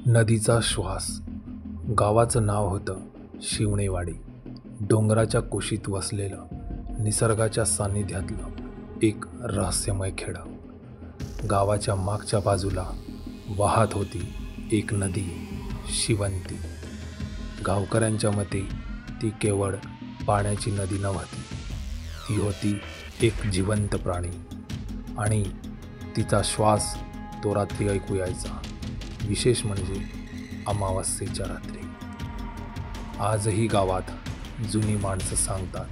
नदीचा श्वास. गावाचं नाव होतं शिवणेवाडी. डोंगराच्या कुशीत वसलेलं, निसर्गाच्या सान्निध्यातलं एक रहस्यमय खेडं. गावाच्या मागच्या बाजूला वाहत होती एक नदी, शिवंती. गावकऱ्यांच्या मते ती केवळ पाण्याची नदी नव्हती, ती होती एक जिवंत प्राणी. आणि तिचा श्वास तो रात्री ऐकू यायचा, विशेष म्हणजे अमावास्येच्या रात्री. आजही गावात जुनी माणसं सांगतात,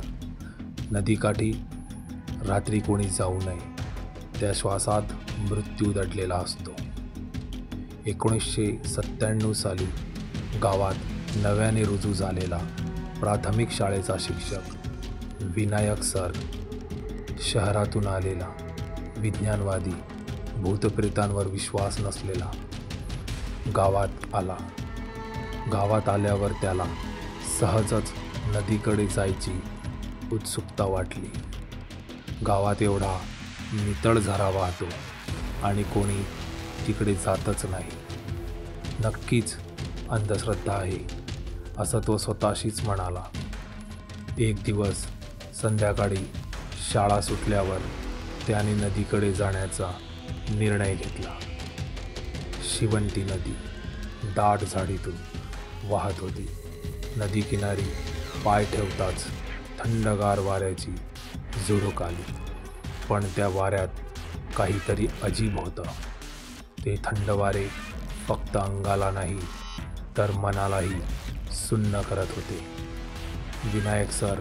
नदीकाठी रात्री कोणी जाऊ नये, त्या श्वासात मृत्यू दडलेला असतो. 1997 साली गावात नव्याने रुजू झालेला प्राथमिक शाळेचा शिक्षक विनायक सर, शहरातून आलेला विज्ञानवादी, भूतप्रेतांवर विश्वास नसलेला, गावात आला. गावात आल्यावर त्याला सहजच नदीकडे जायची उत्सुकता वाटली. गावात एवढा नितळ झरा वाहतो आणि कोणी तिकडे जातच नाही. नक्कीच अंधश्रद्धा आहे, असं तो स्वतःशीच म्हणाला. एक दिवस संध्याकाळी शाळा सुटल्यावर त्याने नदीकडे जाण्याचा निर्णय घेतला. शिवंती नदी दाट झाडीतून वाहत होती. नदी किनारी पाय ठेवताच थंडगार वाऱ्याची झुळूक आली. पण त्या वाऱ्यात काहीतरी अजीब होतं. ते थंड वारे फक्त अंगाला नाही तर मनालाही सुन्न करत होते. विनायक सर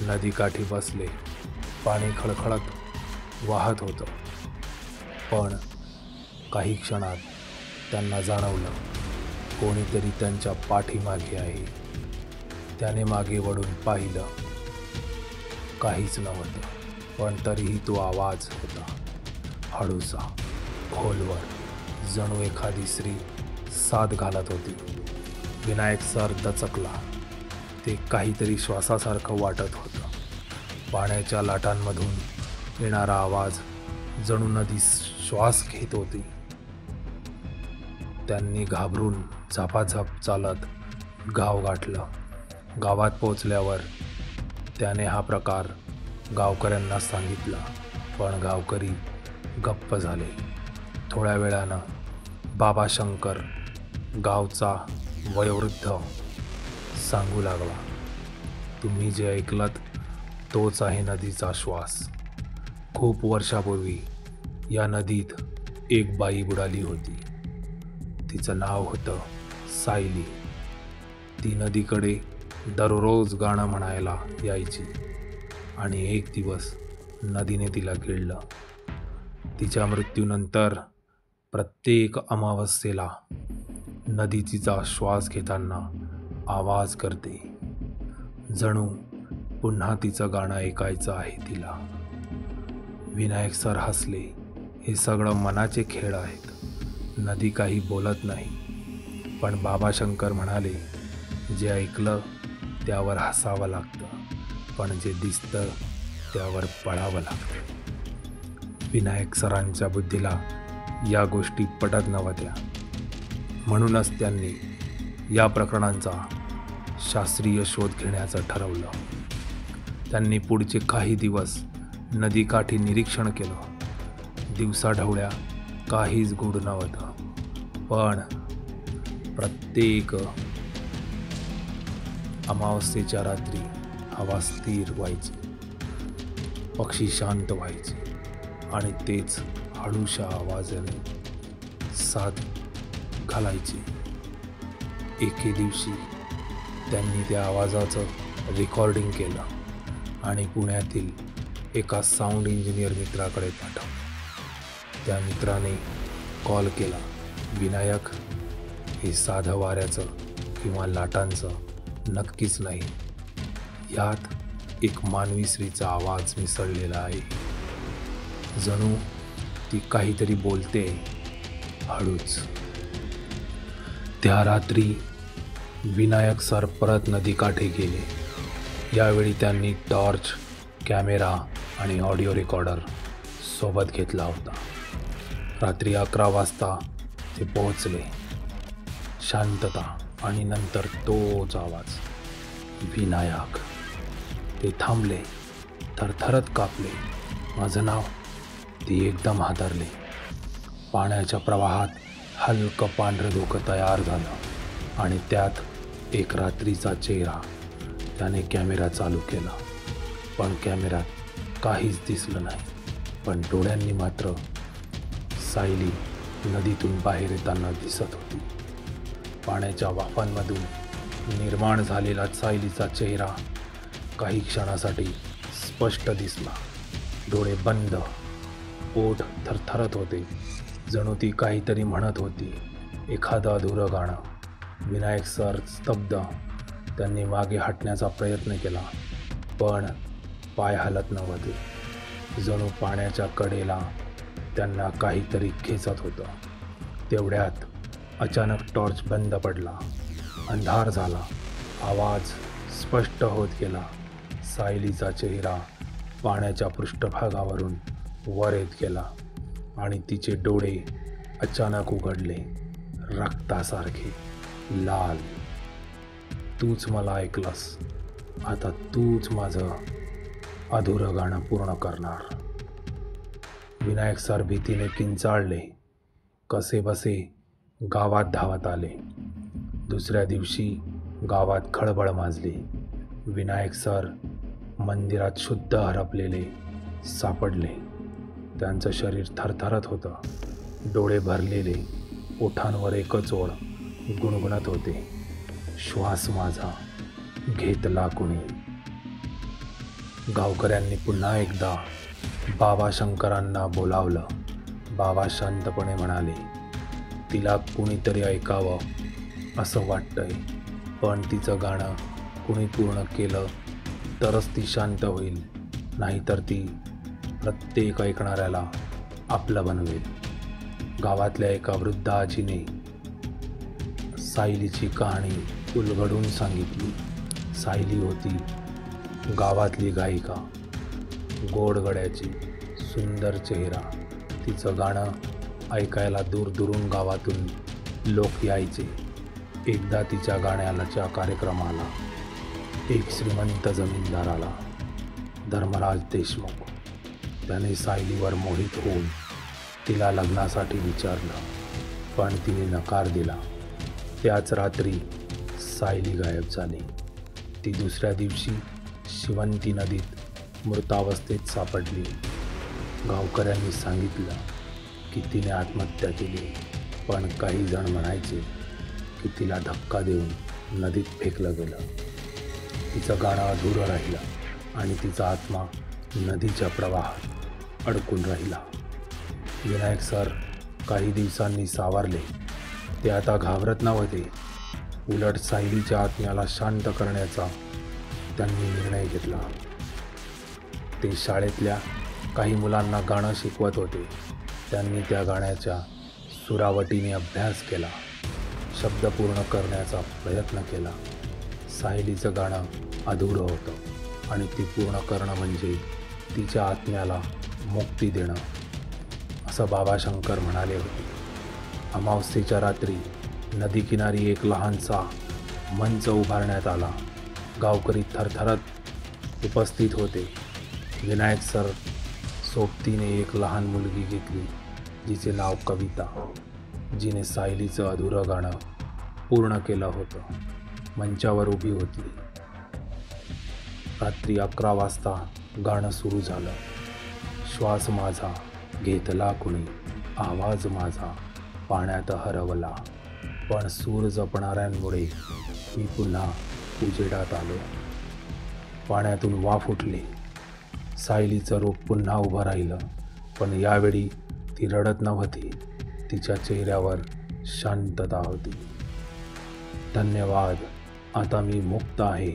नदीकाठी बसले. पाणी खळखळत वाहत होतं. पण काही क्षणात त्यांना जाणवलं, कोणीतरी त्यांच्या पाठीमागे आहे. त्याने मागे वळून पाहिलं. काहीच नव्हतं, पण तरीही तो आवाज होता, हळूसा, खोलवर, जणू एखादी स्त्री साद घालत होती. विनायक सर दचकला. ते काहीतरी श्वासासारखं वाटत होतं. पाण्याच्या लाटांमधून येणारा आवाज जणू नदी श्वास घेत होती. त्यांनी घाबरून झपाझप चालत गाव गाठलं. गावात पोचल्यावर त्याने हा प्रकार गावकऱ्यांना सांगितला, पण गावकरी गप्प झाले. थोड्या वेळानं बाबा शंकर, गावचा वयोवृद्ध, सांगू लागला, तुम्ही जे ऐकलत तोच आहे नदीचा श्वास. खूप वर्षापूर्वी या नदीत एक बाई बुडाली होती. तिचं नाव होतं सायली. ती नदीकडे दररोज गाणं म्हणायला यायची आणि एक दिवस नदीने तिला गिळलं. तिच्या मृत्यूनंतर प्रत्येक अमावस्येला नदी तिचा श्वास घेताना आवाज करते, जणू पुन्हा तिचं गाणं ऐकायचं आहे तिला. विनायक सर हसले. हे सगळं मनाचे खेळ आहेत. नदी काही बोलत नाही. पण बाबा शंकर म्हणाले, जे ऐकलं त्यावर हसावं लागतं, पण जे दिसतं त्यावर पळावं लागतं. विनायक सरांच्या बुद्धीला या गोष्टी पटत नव्हत्या. म्हणूनच त्यांनी या प्रकरणांचा शास्त्रीय शोध घेण्याचं ठरवलं. त्यांनी पुढचे काही दिवस नदीकाठी निरीक्षण केलं. दिवसाढवळ्या काहीच गूढ नव्हतं, पण प्रत्येक अमावस्येच्या रात्री हवा स्थिर व्हायची, पक्षी शांत व्हायचे आणि तेच हळूशा आवाजाने साद घालायचे. एके दिवशी त्यांनी त्या आवाजाचं रेकॉर्डिंग केलं आणि पुण्यातील एका साऊंड इंजिनियर मित्राकडे पाठवलं. त्या मित्राने कॉल केला, विनायक, हे साधं वाऱ्याचं किंवा लाटांचं नक्कीच नाही, यात एक मानवी स्त्रीचा आवाज मिसळलेला आहे. जणू ती काहीतरी बोलते, हळूच. त्या रात्री विनायक सर परत नदीकाठी गेले. यावेळी त्यांनी टॉर्च, कॅमेरा आणि ऑडिओ रेकॉर्डर सोबत घेतला होता. रात्री 11 वाजता ते पोहोचले. शांतता आणि नंतर तोच आवाज, विनायक. ते थांबले, थरथरत कापले. माझं नाव. ती एकदम हादरले. पाण्याच्या प्रवाहात हलकं पांढरं धुकं तयार झालं आणि त्यात एक रात्रीचा चेहरा. त्याने कॅमेरा चालू केला, पण कॅमेऱ्यात काहीच दिसलं नाही. पण डोळ्यांनी मात्र सायली नदीतून बाहेर येताना दिसत होती. पाण्याच्या वाफांमधून निर्माण झालेला सायलीचा चेहरा काही क्षणासाठी स्पष्ट दिसला. डोळे बंद, पोट थरथरत होते, जणू ती काहीतरी म्हणत होती, एखादं अधुरं गाणं. विनायक सर स्तब्ध. त्यांनी मागे हटण्याचा प्रयत्न केला, पण पाय हलत नव्हते. जणू पाण्याच्या कडेला त्यांना काहीतरी खेचत होतं. तेवढ्यात अचानक टॉर्च बंद पडला. अंधार झाला. आवाज स्पष्ट होत गेला. सायलीचा चेहरा पाण्याच्या पृष्ठभागावरून वर येत गेला आणि तिचे डोळे अचानक उघडले, रक्तासारखे लाल. तूच मला ऐकलंस. आता तूच माझं अधुरं गाणं पूर्ण करणार. विनायक सर भीतीने किंचाळले. कसेबसे गावात धावत आले. दुसऱ्या दिवशी गावात खळबळ माजली. विनायक सर मंदिरात शुद्ध हरपलेले सापडले. त्यांचं शरीर थरथरत होतं, डोळे भरलेले, ओठांवर एकच ओळ गुणगुणत होते, श्वास माझा घेतला कुणी. गावकऱ्यांनी पुन्हा एकदा बाबा शंकरांना बोलावलं. बाबा शांतपणे म्हणाले, तिला कुणीतरी ऐकावं असं वाटतंय, पण तिचं गाणं कुणी पूर्ण केलं तरच ती शांत होईल, नाहीतर ती प्रत्येक ऐकणाऱ्याला आपलं बनवेल. गावातल्या एका वृद्ध आजीने सायलीची कहाणी उलगडून सांगितली. सायली होती गावातली गायिका, गोड गळ्याची, सुंदर चेहरा. तिचं गाणं ऐकायला दूरदूरून गावातून लोक यायचे. एकदा तिच्या गाण्याच्या कार्यक्रमाला एक श्रीमंत जमीनदार आला, धर्मराज देशमुख. त्याने सायलीवर मोहित होऊन तिला लग्नासाठी विचारलं, पण तिने नकार दिला. त्याच रात्री सायली गायब झाली. ती दुसऱ्या दिवशी शिवंती नदीत मृतावस्थेत सापडली. गावकऱ्यांनी सांगितलं की तिने आत्महत्या केली, पण काही जण म्हणायचे की तिला धक्का देऊन नदीत फेकलं गेलं. तिचं गाणं अधुरं राहिलं आणि तिचा आत्मा नदीच्या प्रवाहात अडकून राहिला. विनायक सर काही दिवसांनी सावरले. ते आता घाबरत नव्हते. उलट सायलीच्या आत्म्याला शांत करण्याचा त्यांनी निर्णय घेतला. ते शाळेतल्या काही मुलांना गाणं शिकवत होते. त्यांनी त्या गाण्याच्या सुरावटीने अभ्यास केला, शब्द पूर्ण करण्याचा प्रयत्न केला. सायलीचं गाणं अधुरं होतं आणि ती पूर्ण करणं म्हणजे तिच्या आत्म्याला मुक्ती देणं, असं बाबा शंकर म्हणाले होते. अमावस्येच्या रात्री नदीकिनारी एक लहानसा मंच उभारण्यात आला. गावकरी थरथरत उपस्थित होते. विनायक सर सोबतीने एक लहान मुलगी घेतली, जिचे नाव कविता, जिने सायलीचं अधुरं गाणं पूर्ण केलं होतं. मंचावर उभी होती. रात्री 11 वाजता गाणं सुरू झालं. श्वास माझा घेतला कुणी, आवाज माझा पाण्यात हरवला. पण सूर जपणाऱ्यांमुळे मी पुन्हा उजेडात आलो. पाण्यातून वाफ उठली. सायलीचं रूप पुन्हा उभं राहिलं, पण यावेळी ती रडत नव्हती. तिच्या चेहऱ्यावर शांतता होती. धन्यवाद, आता मी मुक्त आहे.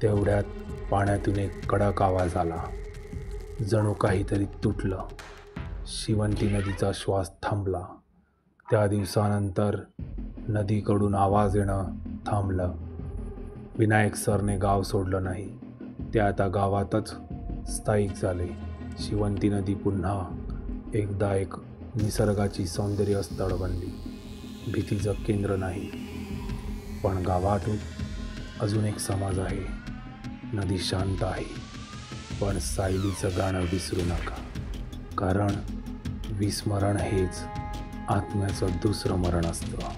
तेवढ्यात पाण्यातून एक कडक आवाज आला, जणू काहीतरी तुटलं. शिवंती नदीचा श्वास थांबला. त्या दिवसानंतर नदीकडून आवाज येणं थांबलं. विनायक सरने गाव सोडलं नाही. ते आता गावातच स्थायिक झाले. शिवंती नदी पुन्हा एकदा एक निसर्गाची सौंदर्य स्थळ बनली. भीतीचं केंद्र नाही. पण गावात अजून एक समाज आहे. नदी शांत आहे, पण सायलीचं गाणं विसरू नका, कारण विस्मरण हेच आत्म्याचं दुसरं मरण असतं.